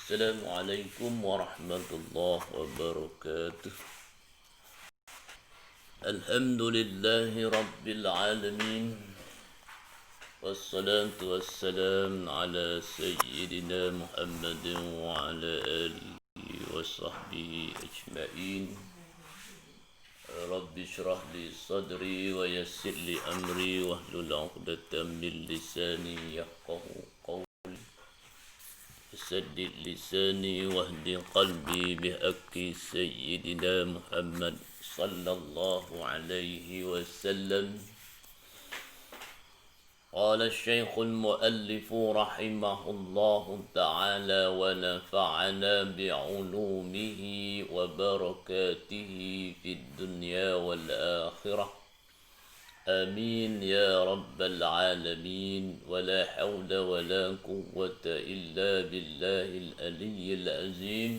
Assalamualaikum warahmatullahi wabarakatuh. Alhamdulillahi rabbil alamin. Wassalatu wassalam ala sayyidina Muhammadin wa ala alihi wa sahbihi ajma'in. Rabbi shrah li sadri wa yassir li amri wahlul 'uqdatam min lisani yafqahu qawli. سدد لساني واهد قلبي بحق سيدنا محمد صلى الله عليه وسلم. قال الشيخ المؤلف رحمه الله تعالى ونفعنا بعلومه وبركاته في الدنيا والآخرة آمين يا رب العالمين. ولا حول ولا قوة إلا بالله العلي العظيم.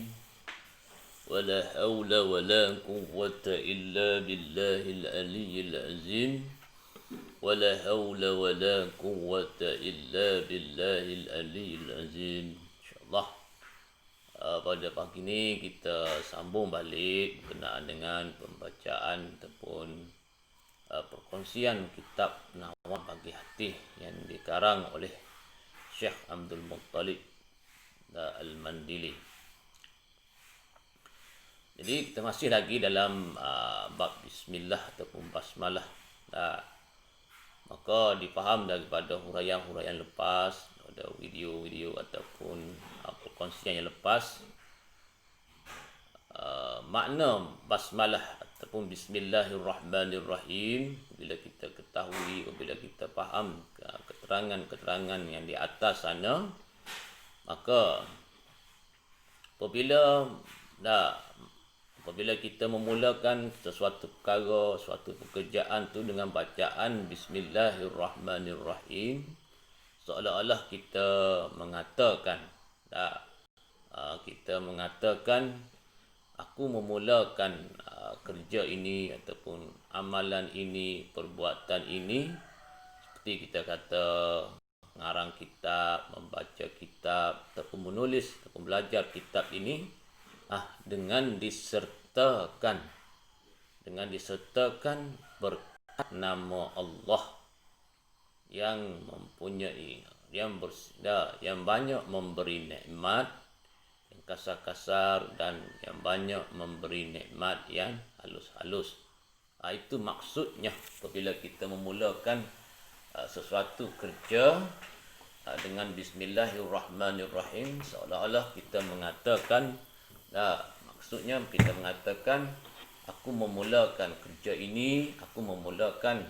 ولا حول ولا قوة إلا بالله العلي العظيم. ولا حول ولا قوة إلا بالله العلي العظيم. InsyaAllah pada pagi ini kita sambung balik berkenaan dengan pembacaan ataupun perkongsian kitab Nawar Bagi Hati yang dikarang oleh Syekh Abdul Muttalib Al-Mandili. Jadi kita masih lagi dalam bab Bismillah ataupun Basmalah. Maka difaham daripada huraian-huraian lepas, ada video-video ataupun perkongsian yang lepas, makna Basmalah ataupun Bismillahirrahmanirrahim bila kita ketahui, bila kita faham keterangan-keterangan yang di atas sana, maka apabila kita memulakan sesuatu perkara, suatu pekerjaan tu dengan bacaan Bismillahirrahmanirrahim, seolah-olah kita mengatakan aku memulakan kerja ini ataupun amalan ini, perbuatan ini, seperti kita kata mengarang kitab, membaca kitab ataupun menulis ataupun belajar kitab ini dengan disertakan berkat nama Allah yang mempunyai, yang banyak memberi nikmat yang kasar-kasar dan yang banyak memberi nikmat yang halus-halus. Itu maksudnya apabila kita memulakan sesuatu kerja dengan Bismillahirrahmanirrahim, seolah-olah kita mengatakan, maksudnya kita mengatakan aku memulakan kerja ini, aku memulakan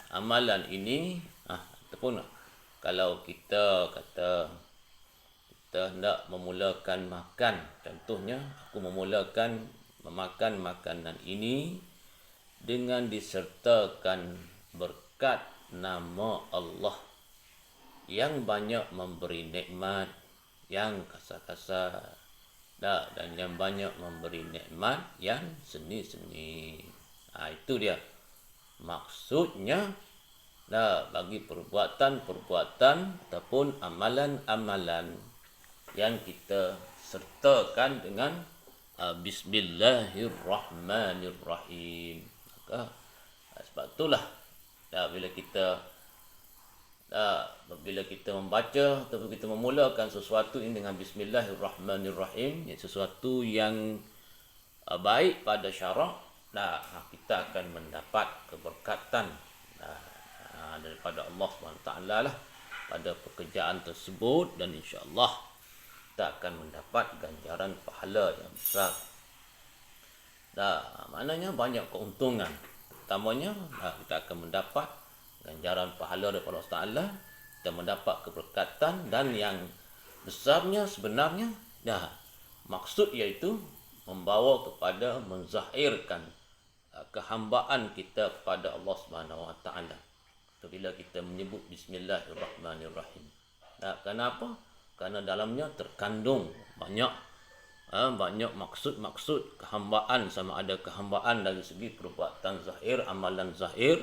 amalan ini. Ataupun kalau kita kata kita hendak memulakan makan, contohnya aku memulakan memakan makanan ini dengan disertakan berkat nama Allah yang banyak memberi nikmat yang kasar-kasar dan yang banyak memberi nikmat yang seni-seni. Itu dia maksudnya bagi perbuatan-perbuatan ataupun amalan-amalan yang kita sertakan dengan Bismillahirrahmanirrahim. Maka sebab itulah bila kita membaca ataupun kita memulakan sesuatu ini dengan Bismillahirrahmanirrahim, sesuatu yang baik pada syarak, kita akan mendapat keberkatan daripada Allah SWT lah pada pekerjaan tersebut, dan insya-Allah kita akan mendapat ganjaran pahala yang besar. Maknanya banyak keuntungan. Pertamanya kita akan mendapat ganjaran pahala daripada Allah Taala, kita mendapat keberkatan, dan yang besarnya sebenarnya maksud iaitu membawa kepada menzahirkan kehambaan kita kepada Allah Subhanahu Wa Taala. Bila kita menyebut Bismillahirrahmanirrahim. Kenapa? Karena dalamnya terkandung banyak maksud-maksud kehambaan, sama ada kehambaan dari segi perbuatan zahir, amalan zahir,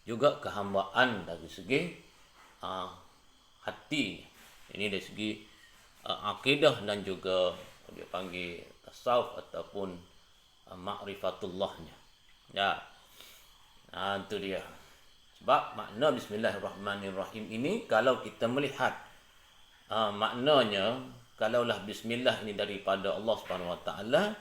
juga kehambaan dari segi hati. Ini dari segi akidah dan juga dia panggil tasawuf ataupun ma'rifatullahnya. Ya. Itu dia. Sebab makna bismillahirrahmanirrahim ini kalau kita melihat maknanya, kalaulah bismillah ini daripada Allah Subhanahu Wa Taala,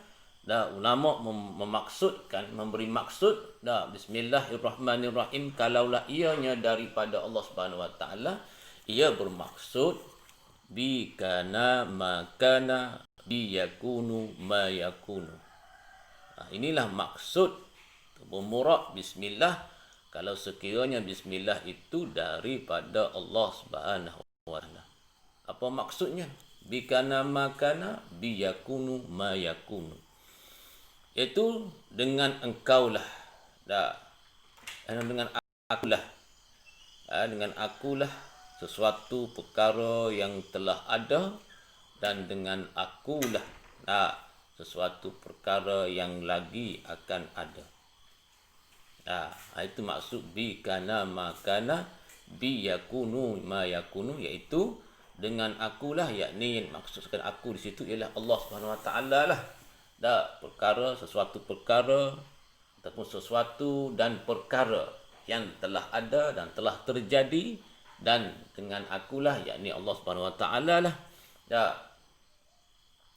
ulama memaksudkan, memberi maksud bismillahirrahmanirrahim, kalaulah ianya daripada Allah Subhanahu Wa Taala, ia bermaksud bi kana makana bi yakunu ma yakunu. Inilah maksud murad bismillah, kalau sekiranya bismillah itu daripada Allah Subhanahu Wa Taala. Apa maksudnya? Bi kana makana bi yakunu ma yakunu. Iaitu dengan engkaulah, dengan akulah, dengan akulah sesuatu perkara yang telah ada, dan dengan akulah sesuatu perkara yang lagi akan ada. Itu maksud bi kana makana bi yakunu ma yakunu, iaitu dengan akulah, yakni maksudkan aku di situ ialah Allah Subhanahu Wa Taala lah. Perkara, sesuatu perkara ataupun sesuatu dan perkara yang telah ada dan telah terjadi, dan dengan akulah, yakni Allah Subhanahu Wa Taala lah.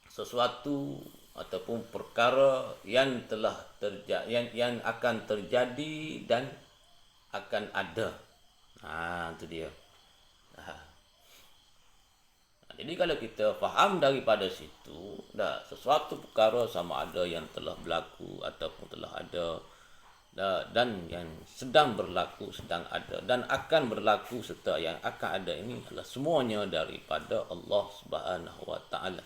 Sesuatu ataupun perkara yang telah terjadi, yang akan terjadi dan akan ada. Itu dia. Jadi kalau kita faham daripada situ, sesuatu perkara sama ada yang telah berlaku ataupun telah ada, dan yang sedang berlaku, sedang ada, dan akan berlaku serta yang akan ada, ini adalah semuanya daripada Allah Subhanahu Wa Taala,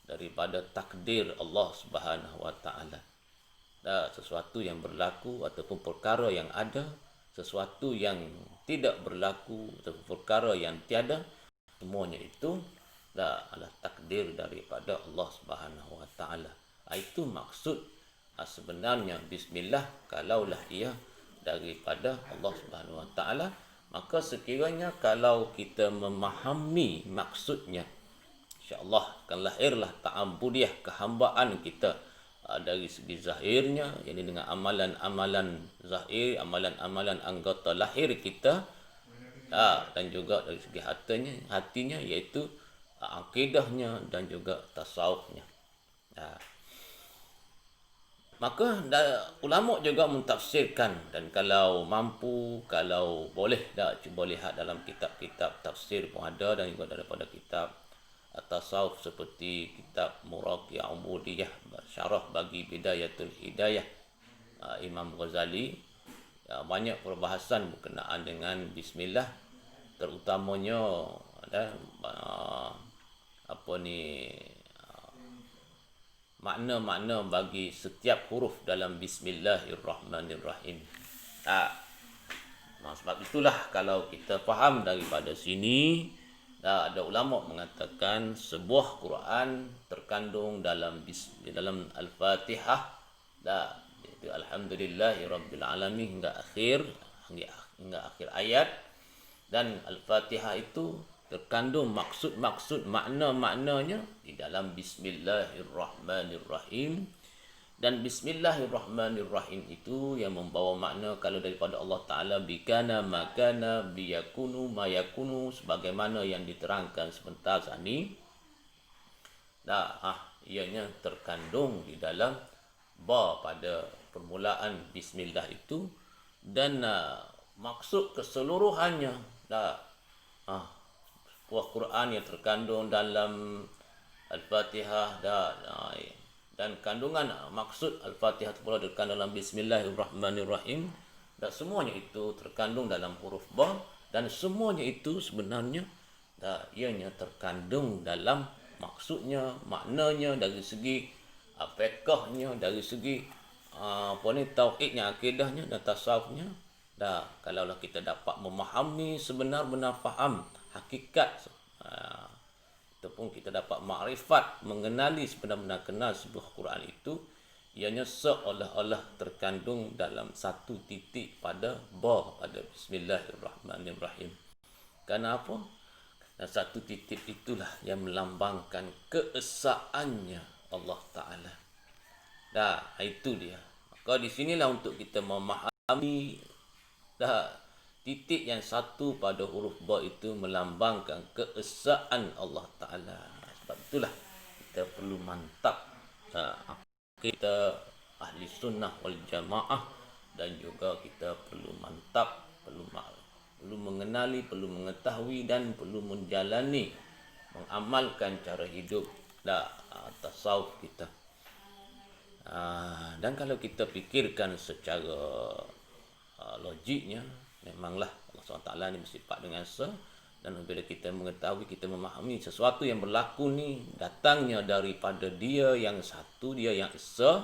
daripada takdir Allah Subhanahu Wa Taala. Sesuatu yang berlaku ataupun perkara yang ada, sesuatu yang tidak berlaku ataupun perkara yang tiada, semuanya itu adalah takdir daripada Allah Subhanahu Wa Taala. Itu maksud sebenarnya bismillah, kalaulah ia daripada Allah Subhanahu Wa Taala. Maka sekiranya kalau kita memahami maksudnya, insya-Allah akan lahirlah ta'abbudiyah, kehambaan kita dari segi zahirnya, yakni dengan amalan-amalan zahir, amalan-amalan anggota lahir kita, dan juga dari segi hatinya, iaitu akidahnya dan juga tasawufnya. Maka ulama juga mentafsirkan, dan kalau mampu, kalau boleh, cuba lihat dalam kitab-kitab tafsir pun ada, dan juga daripada kitab tasawuf seperti kitab Muraqiyah Umudiyah, syarah bagi Bidayatul Hidayah Imam Ghazali, banyak perbahasan berkenaan dengan bismillah, terutamanya makna-makna bagi setiap huruf dalam bismillahirrahmanirrahim. Sebab itulah kalau kita faham daripada sini, ada ulama mengatakan sebuah Quran terkandung dalam Al-Fatihah, itu alhamdulillahirabbil alamin hingga akhir ayat, dan Al-Fatihah itu terkandung maksud-maksud, makna-maknanya di dalam bismillahirrahmanirrahim. Dan bismillahirrahmanirrahim itu yang membawa makna, kalau daripada Allah Ta'ala, bikana makana biyakunu mayakunu, sebagaimana yang diterangkan sebentar tadi. Ianya terkandung di dalam pada permulaan bismillah itu, dan maksud keseluruhannya buah Quran yang terkandung dalam Al-Fatihah, dan kandungan maksud Al-Fatihah itu pula terkandung dalam bismillahirrahmanirrahim, dan semuanya itu terkandung dalam huruf ba, dan semuanya itu sebenarnya ianya terkandung dalam maksudnya, maknanya, dari segi fiqhnya, dari segi tauhidnya, akidahnya dan tasawufnya. Kalaulah kita dapat memahami, sebenar-benar faham hakikat, ataupun kita dapat makrifat, mengenali, sebenar-benar kenal sebuah Quran itu, ianya seolah-olah terkandung dalam satu titik pada pada bismillahirrahmanirrahim. Kenapa? Dan satu titik itulah yang melambangkan keesaannya Allah Ta'ala. Dah, itu dia. Maka di sinilah untuk kita memahami dah titik yang satu pada huruf ba itu melambangkan keesaan Allah Ta'ala. Sebab itulah kita perlu mantap kita ahli sunnah wal jamaah, dan juga kita perlu mantap, perlu mengenali, perlu mengetahui, dan perlu menjalani, mengamalkan cara hidup tasawuf kita. Dan kalau kita fikirkan secara logiknya, memanglah Allah SWT ni bersifat dengan se, dan bila kita mengetahui, kita memahami sesuatu yang berlaku ni datangnya daripada dia yang satu, dia yang esa,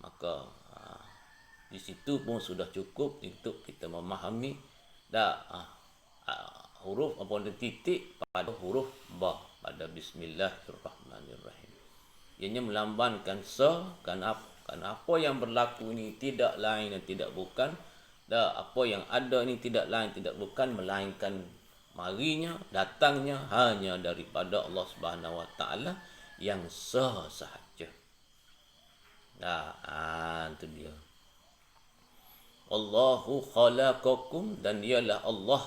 maka di situ pun sudah cukup untuk kita memahami huruf ataupun titik pada huruf ba pada Bismillahirrahmanirrahim. Ianya melambangkan kan apa yang berlaku ini tidak lain dan tidak bukan, apa yang ada ini tidak lain tidak bukan melainkan marinya, datangnya hanya daripada Allah Subhanahu Wa Taala yang sahaja. Itu dia. Allahu khalaqakum, dan dialah Allah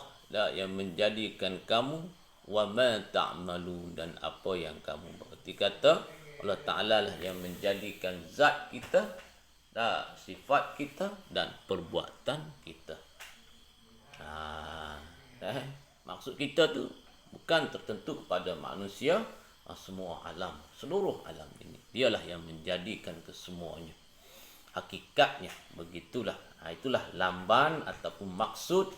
yang menjadikan kamu, wa ma ta'malun, dan apa yang kamu berarti kata Allah Ta'ala lah yang menjadikan zat kita, sifat kita, dan perbuatan kita. Maksud kita tu bukan tertentu kepada manusia, semua alam, seluruh alam ini. Dialah yang menjadikan kesemuanya. Hakikatnya begitulah. Itulah lamban ataupun maksud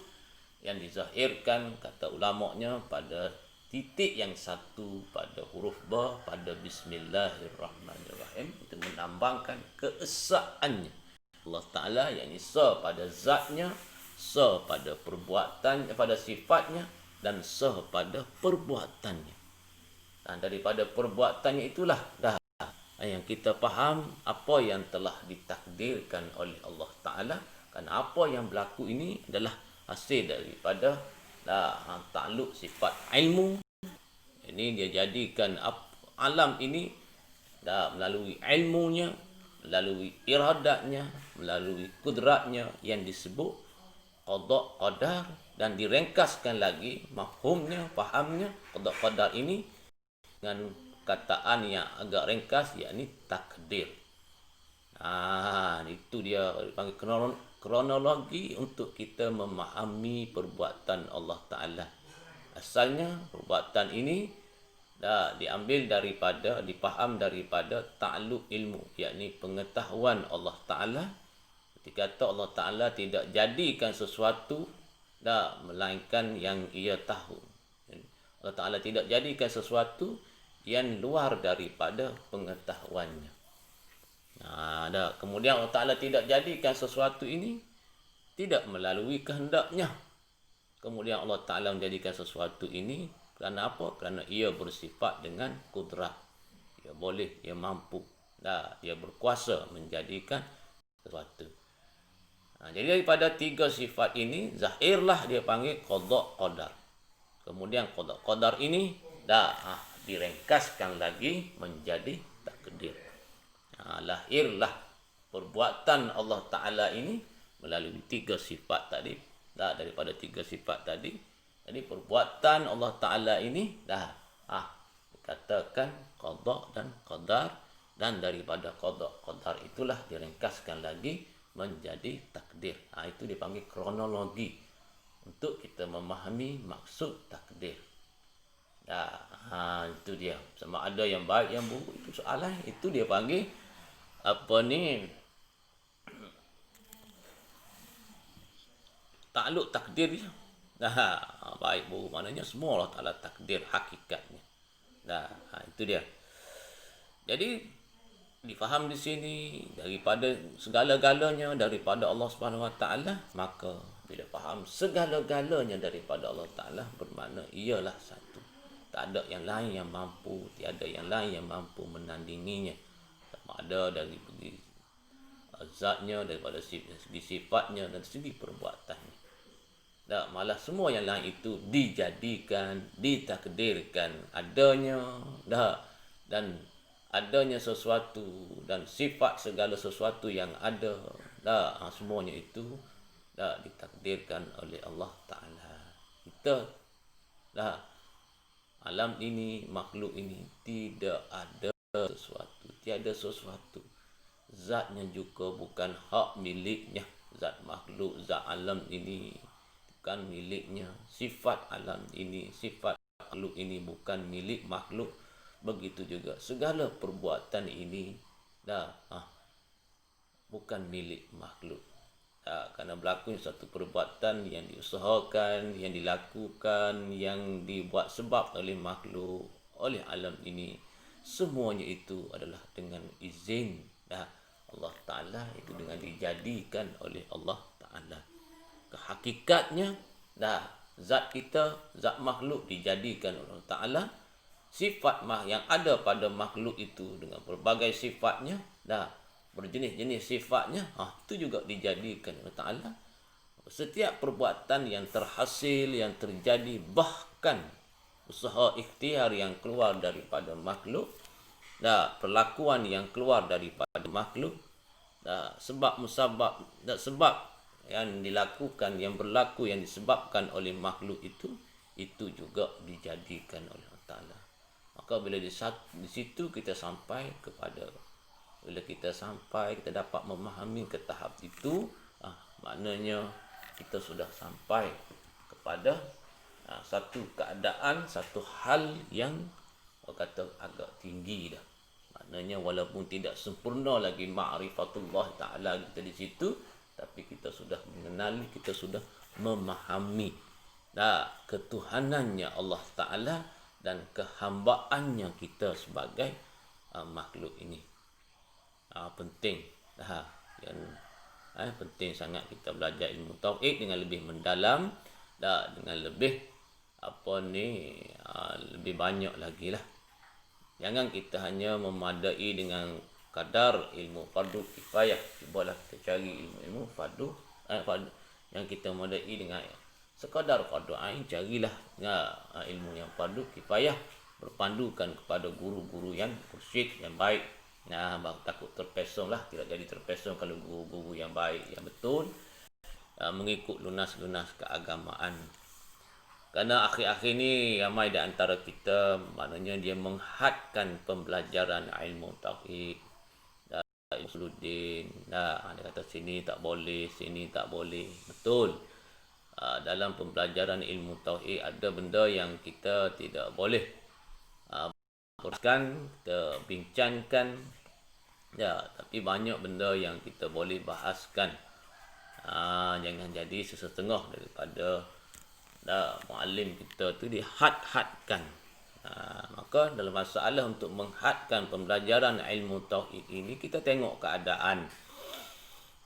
yang dizahirkan kata ulama'nya pada titik yang satu pada huruf ba pada Bismillahirrahmanirrahim. Itu melambangkan keesaannya Allah Ta'ala, yang sa pada zatnya, sa pada perbuatan, pada sifatnya, dan sa pada perbuatannya. Dan daripada perbuatannya itulah yang kita faham apa yang telah ditakdirkan oleh Allah Ta'ala. Kerana apa yang berlaku ini adalah hasil daripada takluk sifat ilmu. Ini dia jadikan alam ini melalui ilmunya, melalui iradatnya, melalui kudratnya yang disebut qada qadar, dan direngkaskan lagi mafhumnya, fahamnya qada qadar ini dengan kataan yang agak ringkas, yakni takdir. Itu dia dipanggil kronologi untuk kita memahami perbuatan Allah Ta'ala. Asalnya perbuatan ini diambil dipaham daripada ta'alluq ilmu, yakni pengetahuan Allah Ta'ala. Ketika kata Allah Ta'ala tidak jadikan sesuatu melainkan yang ia tahu. Allah Ta'ala tidak jadikan sesuatu yang luar daripada pengetahuannya. Kemudian Allah Ta'ala tidak jadikan sesuatu ini tidak melalui kehendaknya. Kemudian Allah Ta'ala menjadikan sesuatu ini kerana apa? Kerana ia bersifat dengan kudrat. Ia boleh, ia mampu, ia berkuasa menjadikan sesuatu. Jadi daripada tiga sifat ini, zahirlah dia panggil qada qadar. Kemudian qada qadar ini direngkaskan lagi menjadi takdir. Lahirlah perbuatan Allah Ta'ala ini melalui tiga sifat tadi. Daripada tiga sifat tadi, jadi perbuatan Allah Ta'ala ini dikatakan qada dan qadar, dan daripada qada qadar itulah direngkaskan lagi menjadi takdir. Itu dipanggil kronologi untuk kita memahami maksud takdir. Itu dia. Sama ada yang baik yang buruk, itu soalan. Itu dia panggil takluk takdir dia. Baik buruk maknanya semua Allah Ta'ala takdir hakikatnya. Itu dia. Jadi difaham di sini daripada segala-galanya daripada Allah Subhanahu Wa Ta'ala, maka bila faham segala-galanya daripada Allah Ta'ala, bermakna ialah satu. Tak ada yang lain yang mampu, tiada yang lain yang mampu menandinginya. Sama ada dari zatnya, daripada segi sifatnya, dan segi perbuatannya. dah malah semua yang lain itu dijadikan, ditakdirkan adanya, dah, dan adanya sesuatu dan sifat segala sesuatu yang ada, dah, semuanya itu dah ditakdirkan oleh Allah Taala. Kita dah, alam ini, makhluk ini tidak ada sesuatu, tiada sesuatu. Zatnya juga bukan hak miliknya. Zat makhluk, zat alam ini bukan miliknya. Sifat alam ini, sifat makhluk ini bukan milik makhluk. Begitu juga segala perbuatan ini dah bukan milik makhluk. Kerana berlaku satu perbuatan yang diusahakan, yang dilakukan, yang dibuat sebab oleh makhluk, oleh alam ini, semuanya itu adalah dengan izin Allah Ta'ala, itu dengan dijadikan oleh Allah Ta'ala. Hakikatnya zat kita, zat makhluk dijadikan oleh Allah Ta'ala. Sifat yang ada pada makhluk itu dengan berbagai sifatnya, berjenis-jenis sifatnya, itu juga dijadikan oleh Ta'ala. Setiap perbuatan yang terhasil, yang terjadi, bahkan usaha ikhtiar yang keluar daripada makhluk, perlakuan yang keluar daripada makhluk, sebab musabab, sebab yang dilakukan, yang berlaku, yang disebabkan oleh makhluk itu juga dijadikan oleh Allah Ta'ala. Maka bila di situ kita sampai kepada, bila kita sampai, kita dapat memahami ke tahap itu, maknanya kita sudah sampai kepada satu keadaan, satu hal yang kata agak tinggi dah. Maknanya walaupun tidak sempurna lagi ma'rifatullah Ta'ala kita di situ, tapi kita sudah mengenali, kita sudah memahami ketuhanannya Allah Ta'ala dan kehambaannya kita sebagai makhluk ini. Penting penting sangat kita belajar ilmu tauhid dengan lebih mendalam, dengan lebih lebih banyak lagi lah. Jangan kita hanya memadai dengan kadar ilmu fardu kifayah. Cubalah kita cari ilmu fardu yang kita memadai dengan sekadar fardu ain. Carilah ilmu yang fardu kifayah, berpandukan kepada guru-guru yang mursyid, yang baik. Takut terpesong lah, tidak jadi terpesong kalau guru-guru yang baik, yang betul, mengikut lunas-lunas keagamaan. Kerana akhir-akhir ni ramai di antara kita, maknanya dia menghadkan pembelajaran ilmu tauhid. Usuluddin, dia kata sini tak boleh, sini tak boleh. Betul. Dalam pembelajaran ilmu tauhid ada benda yang kita tidak boleh kita bincangkan, tapi banyak benda yang kita boleh bahaskan. Jangan jadi sesetengah daripada muallim kita tu dihad-hadkan. Maka dalam masalah untuk menghadkan pembelajaran ilmu tauhid ini, kita tengok keadaan.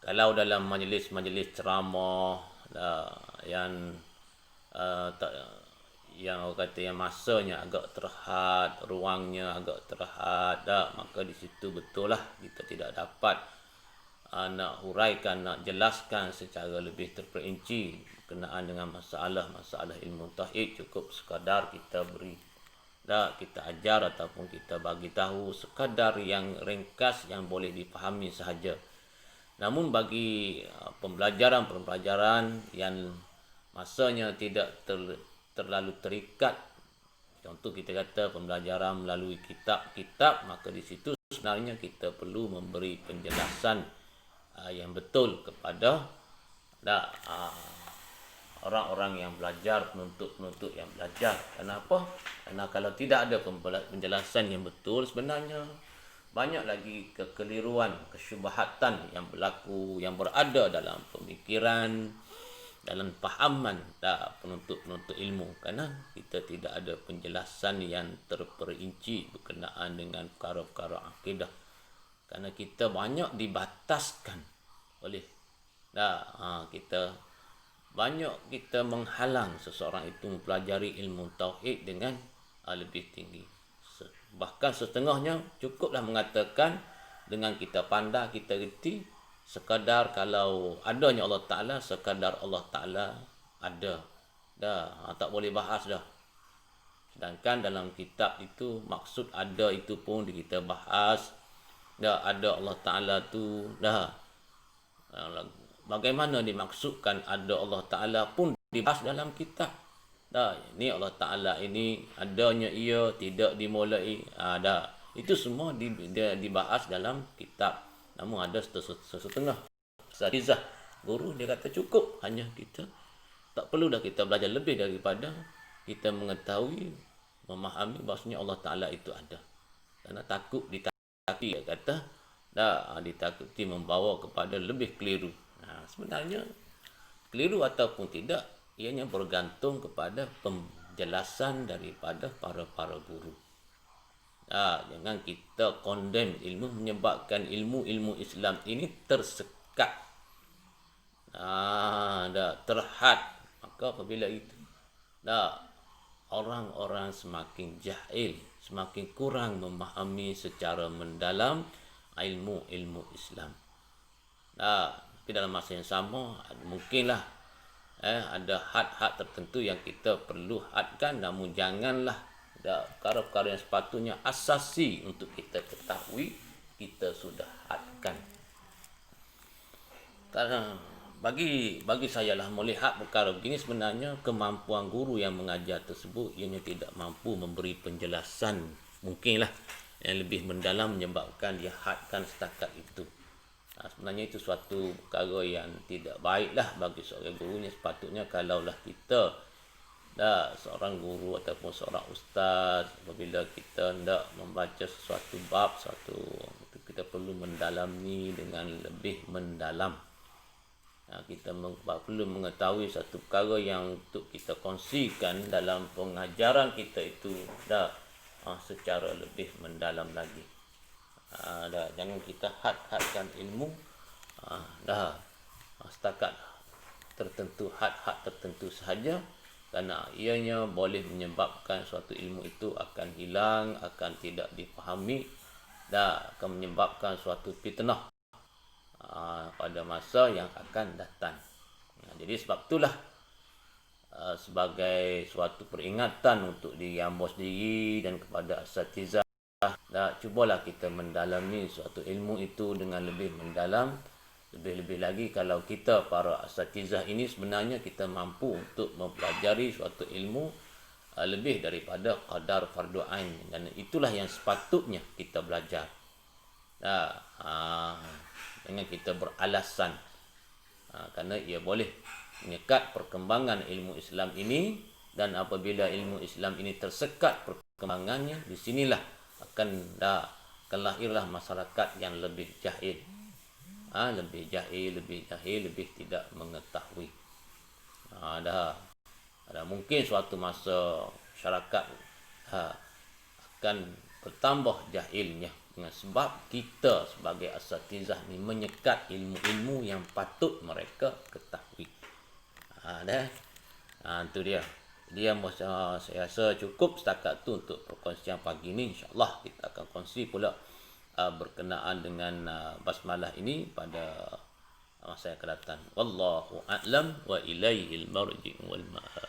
Kalau dalam majlis-majlis ceramah yang orang kata yang masanya agak terhad, ruangnya agak terhad, maka di situ betul lah kita tidak dapat nak huraikan, nak jelaskan secara lebih terperinci berkenaan dengan masalah-masalah ilmu tauhid. Cukup sekadar kita beri, kita ajar ataupun kita bagi tahu sekadar yang ringkas yang boleh dipahami sahaja. Namun bagi pembelajaran yang masanya tidak terlalu terikat, contoh kita kata pembelajaran melalui kitab-kitab, maka di situ sebenarnya kita perlu memberi penjelasan yang betul kepada orang-orang yang belajar, penuntut-penuntut yang belajar. Kenapa? Karena kalau tidak ada penjelasan yang betul, sebenarnya banyak lagi kekeliruan, kesyubhatan yang berlaku, yang berada dalam pemikiran, dalam pahaman penuntut-penuntut ilmu. Kerana kita tidak ada penjelasan yang terperinci berkenaan dengan perkara-perkara akidah. Kerana kita banyak dibataskan oleh kita menghalang seseorang itu mempelajari ilmu tauhid dengan lebih tinggi. Bahkan setengahnya cukuplah mengatakan dengan kita pandai, kita reti, sekadar kalau adanya Allah Ta'ala, sekadar Allah Ta'ala ada. Dah, tak boleh bahas dah. Sedangkan dalam kitab itu maksud ada itu pun kita bahas. Dah ada Allah Ta'ala tu dah. Bagaimana dimaksudkan ada Allah Ta'ala pun dibahas dalam kitab. Dah, ini Allah Ta'ala ini adanya ia tidak dimulai. Dah. Itu semua dibahas dalam kitab. Namun ada setengah asatizah guru dia kata cukup hanya kita. Tak perlu dah kita belajar lebih daripada kita mengetahui, memahami bahasanya Allah Ta'ala itu ada. Kerana takut ditakuti, dia kata, ditakuti membawa kepada lebih keliru. Sebenarnya, keliru ataupun tidak, ianya bergantung kepada penjelasan daripada para guru. Jangan kita condemn ilmu menyebabkan ilmu Islam ini tersekat, terhad. Maka apabila itu orang-orang semakin jahil, semakin kurang memahami secara mendalam ilmu Islam. Tapi dalam masa yang sama mungkinlah ada had-had tertentu yang kita perlu hadkan, namun janganlah perkara-perkara yang sepatutnya asasi untuk kita ketahui kita sudah hadkan. Karena bagi saya lah melihat perkara begini, sebenarnya kemampuan guru yang mengajar tersebut ianya tidak mampu memberi penjelasan mungkinlah yang lebih mendalam menyebabkan dia hadkan setakat itu. Sebenarnya itu suatu perkara yang tidak baiklah bagi seorang gurunya. Sepatutnya kalaulah kita seorang guru ataupun seorang ustaz, apabila kita hendak membaca sesuatu bab, kita perlu mendalami dengan lebih mendalam. Kita perlu mengetahui satu perkara yang untuk kita kongsikan dalam pengajaran kita itu secara lebih mendalam lagi. Jangan kita hadkan ilmu setakat tertentu, had tertentu sahaja, kerana ianya boleh menyebabkan suatu ilmu itu akan hilang, akan tidak dipahami, dan akan menyebabkan suatu fitnah pada masa yang akan datang. Jadi sebab itulah sebagai suatu peringatan untuk diri hamba sendiri dan kepada asatizah, cubalah kita mendalami suatu ilmu itu dengan lebih mendalam. Lebih-lebih lagi kalau kita para asatizah ini sebenarnya kita mampu untuk mempelajari suatu ilmu lebih daripada qadar fardu ain, dan itulah yang sepatutnya kita belajar. Dengan kita beralasan, kerana ia boleh menyekat perkembangan ilmu Islam ini, dan apabila ilmu Islam ini tersekat perkembangannya, di sinilah akan lahirlah masyarakat yang lebih jahil. Lebih tidak mengetahui. Ada mungkin suatu masa masyarakat akan bertambah jahilnya dengan sebab kita sebagai asatizah ni menyekat ilmu-ilmu yang patut mereka ketahui. Itu dia. Dia saya rasa cukup setakat tu untuk perkongsian pagi ni. InsyaAllah kita akan kongsi pula berkenaan dengan basmalah ini pada masa yang akan datang. Wallahu a'lam wa ilaihil marji' wal ma'ab.